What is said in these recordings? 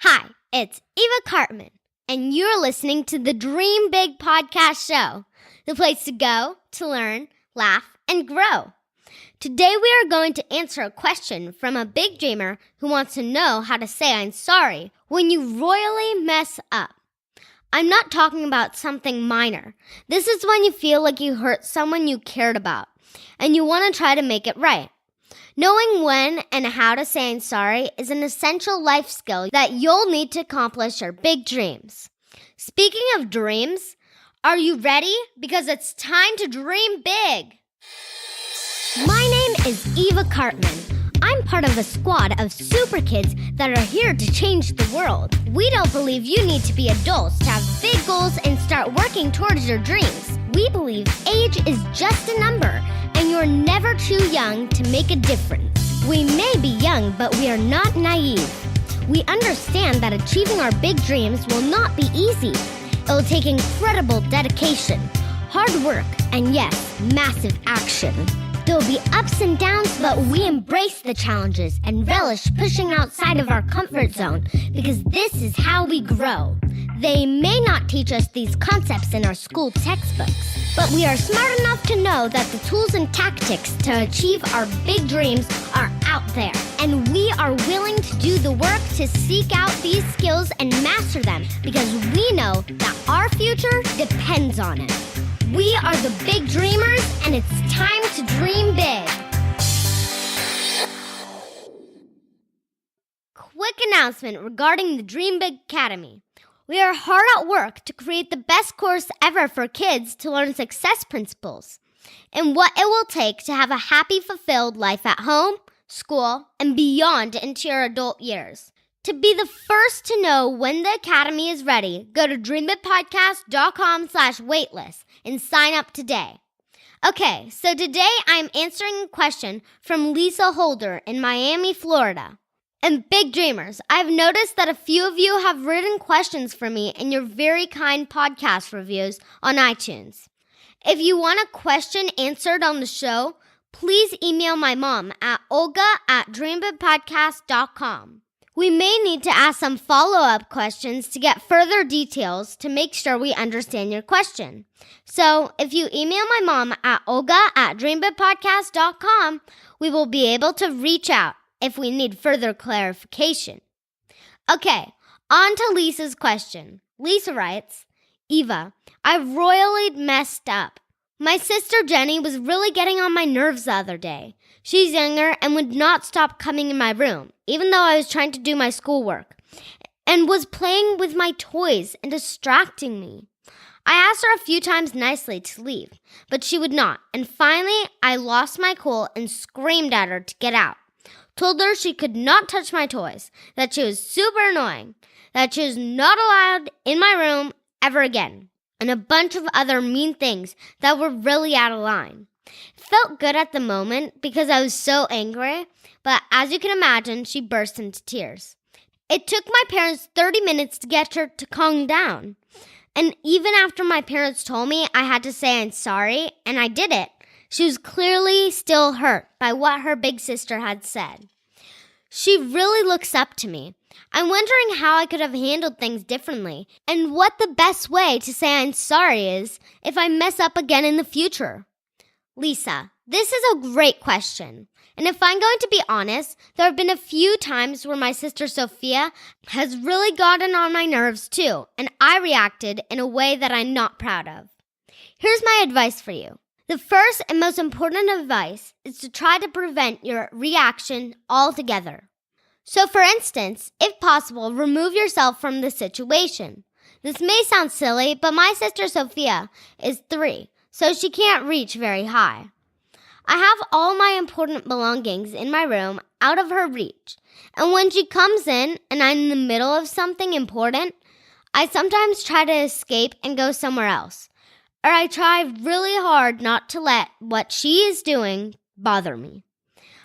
Hi, it's Eva Cartman, and you're listening to the Dream Big Podcast Show, the place to go to learn, laugh, and grow. Today we are going to answer a question from a big dreamer who wants to know how to say I'm sorry when you royally mess up. I'm not talking about something minor. This is when you feel like you hurt someone you cared about, and you want to try to make it right. Knowing when and how to say I'm sorry is an essential life skill that you'll need to accomplish your big dreams. Speaking of dreams, are you ready? Because it's time to dream big. My name is Eva Cartman. I'm part of a squad of super kids that are here to change the world. We don't believe you need to be adults to have big goals and start working towards your dreams. We believe age is just a number, and you're never too young to make a difference. We may be young, but we are not naive. We understand that achieving our big dreams will not be easy. It will take incredible dedication, hard work, and yes, massive action. There will be ups and downs, but we embrace the challenges and relish pushing outside of our comfort zone because this is how we grow. They may not teach us these concepts in our school textbooks, but we are smart enough to know that the tools and tactics to achieve our big dreams are out there, and we are willing to do the work to seek out these skills and master them because we know that our future depends on it. We are the big dreamers, and it's time to dream big. Quick announcement regarding the Dream Big Academy. We are hard at work to create the best course ever for kids to learn success principles and what it will take to have a happy, fulfilled life at home, school, and beyond into your adult years. To be the first to know when the Academy is ready, go to dreambigpodcast.com/waitlist and sign up today. Okay, so today I'm answering a question from Lisa Holder in Miami, Florida. And big dreamers, I've noticed that a few of you have written questions for me in your very kind podcast reviews on iTunes. If you want a question answered on the show, please email my mom at olga@dreambigpodcast.com. We may need to ask some follow-up questions to get further details to make sure we understand your question. So if you email my mom at olga@dreambigpodcast.com, we will be able to reach out if we need further clarification. Okay, on to Lisa's question. Lisa writes, Eva, I royally messed up. My sister Jenny was really getting on my nerves the other day. She's younger and would not stop coming in my room, even though I was trying to do my schoolwork, and was playing with my toys and distracting me. I asked her a few times nicely to leave, but she would not, and finally I lost my cool and screamed at her to get out. Told her she could not touch my toys, that she was super annoying, that she was not allowed in my room ever again, and a bunch of other mean things that were really out of line. It felt good at the moment because I was so angry, but as you can imagine, she burst into tears. It took my parents 30 minutes to get her to calm down, and even after my parents told me I had to say I'm sorry, and I did it, she was clearly still hurt by what her big sister had said. She really looks up to me. I'm wondering how I could have handled things differently and what the best way to say I'm sorry is if I mess up again in the future. Lisa, this is a great question. And if I'm going to be honest, there have been a few times where my sister Sophia has really gotten on my nerves too, and I reacted in a way that I'm not proud of. Here's my advice for you. The first and most important advice is to try to prevent your reaction altogether. So for instance, if possible, remove yourself from the situation. This may sound silly, but my sister Sophia is 3, so she can't reach very high. I have all my important belongings in my room out of her reach, and when she comes in and I'm in the middle of something important, I sometimes try to escape and go somewhere else. Or I try really hard not to let what she is doing bother me.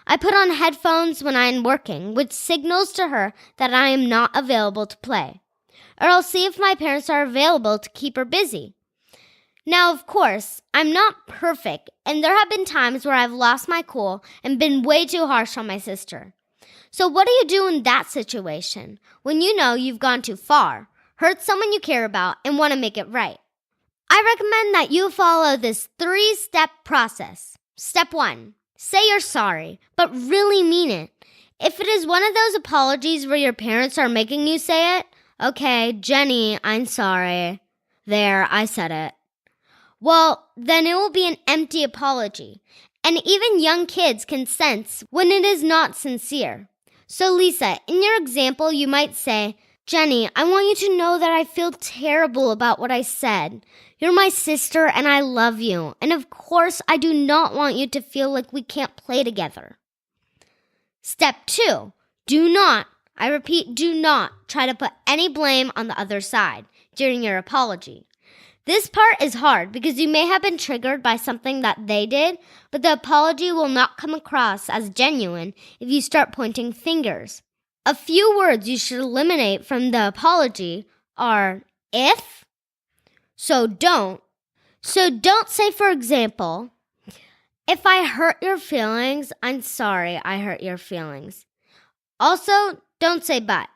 I put on headphones when I am working, which signals to her that I am not available to play. Or I'll see if my parents are available to keep her busy. Now, of course, I'm not perfect, and there have been times where I've lost my cool and been way too harsh on my sister. So what do you do in that situation when you know you've gone too far, hurt someone you care about, and want to make it right? I recommend that you follow this 3-step process. Step 1, say you're sorry, but really mean it. If it is one of those apologies where your parents are making you say it, okay, Jenny, I'm sorry. There, I said it. Well, then it will be an empty apology. And even young kids can sense when it is not sincere. So Lisa, in your example, you might say, Jenny, I want you to know that I feel terrible about what I said. You're my sister and I love you. And of course, I do not want you to feel like we can't play together. Step 2, do not, I repeat, do not try to put any blame on the other side during your apology. This part is hard because you may have been triggered by something that they did, but the apology will not come across as genuine if you start pointing fingers. A few words you should eliminate from the apology are if, so don't. So don't say, for example, if I hurt your feelings, I'm sorry I hurt your feelings. Also, don't say but.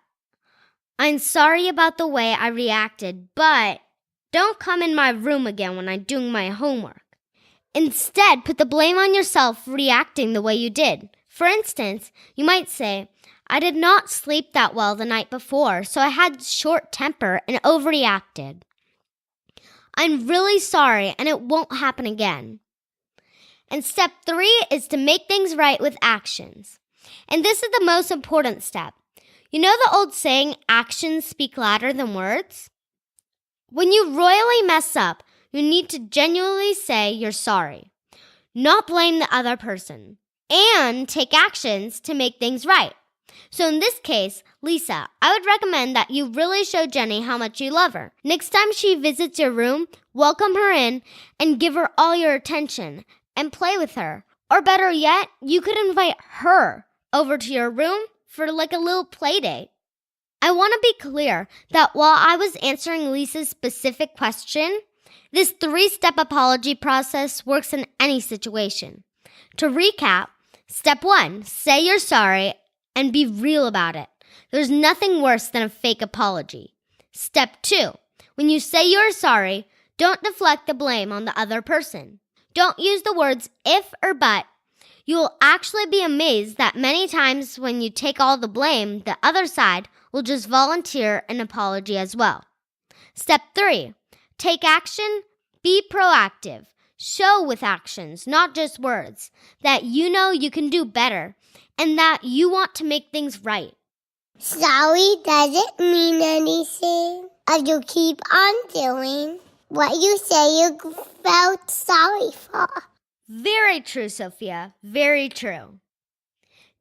I'm sorry about the way I reacted, but don't come in my room again when I'm doing my homework. Instead, put the blame on yourself for reacting the way you did. For instance, you might say, I did not sleep that well the night before, so I had short temper and overreacted. I'm really sorry and it won't happen again. And step 3 is to make things right with actions. And this is the most important step. You know the old saying, actions speak louder than words? When you royally mess up, you need to genuinely say you're sorry, not blame the other person, and take actions to make things right. So in this case, Lisa, I would recommend that you really show Jenny how much you love her. Next time she visits your room, welcome her in and give her all your attention and play with her. Or better yet, you could invite her over to your room for like a little play date. I want to be clear that while I was answering Lisa's specific question, this 3-step apology process works in any situation. To recap, step 1, say you're sorry and be real about it. There's nothing worse than a fake apology. Step 2, when you say you're sorry, don't deflect the blame on the other person. Don't use the words if or but. You will actually be amazed that many times when you take all the blame, the other side will just volunteer an apology as well. Step 3, take action, be proactive. Show with actions, not just words, that you know you can do better and that you want to make things right. Sorry doesn't mean anything if you keep on doing what you say you felt sorry for. Very true, Sophia. Very true.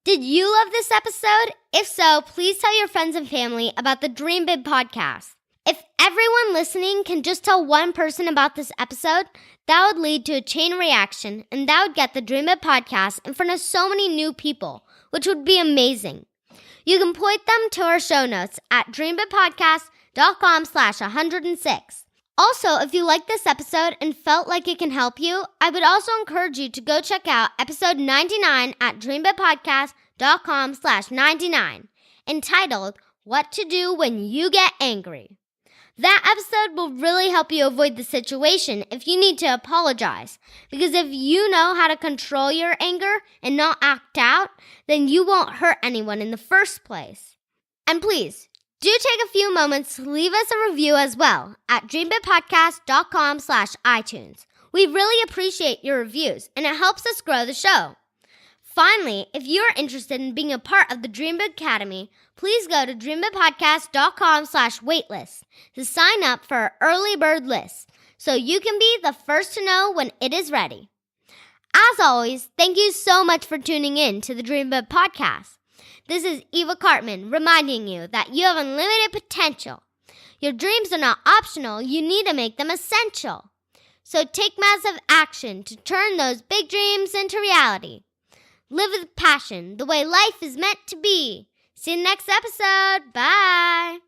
Did you love this episode? If so, please tell your friends and family about the Dream Big podcast. If everyone listening can just tell one person about this episode, that would lead to a chain reaction, and that would get the Dream Big podcast in front of so many new people, which would be amazing. You can point them to our show notes at dreambigpodcast.com/106. Also, if you liked this episode and felt like it can help you, I would also encourage you to go check out episode 99 at dreambigpodcast.com/99, entitled, What to Do When You Get Angry. That episode will really help you avoid the situation if you need to apologize, because if you know how to control your anger and not act out, then you won't hurt anyone in the first place. And please, do take a few moments to leave us a review as well at dreambigpodcast.com/iTunes. We really appreciate your reviews, and it helps us grow the show. Finally, if you're interested in being a part of the Dream Big Academy, please go to dreambigpodcast.com/waitlist to sign up for our early bird list so you can be the first to know when it is ready. As always, thank you so much for tuning in to the Dream Big Podcast. This is Eva Cartman reminding you that you have unlimited potential. Your dreams are not optional, you need to make them essential. So take massive action to turn those big dreams into reality. Live with passion, the way life is meant to be. See you next episode. Bye.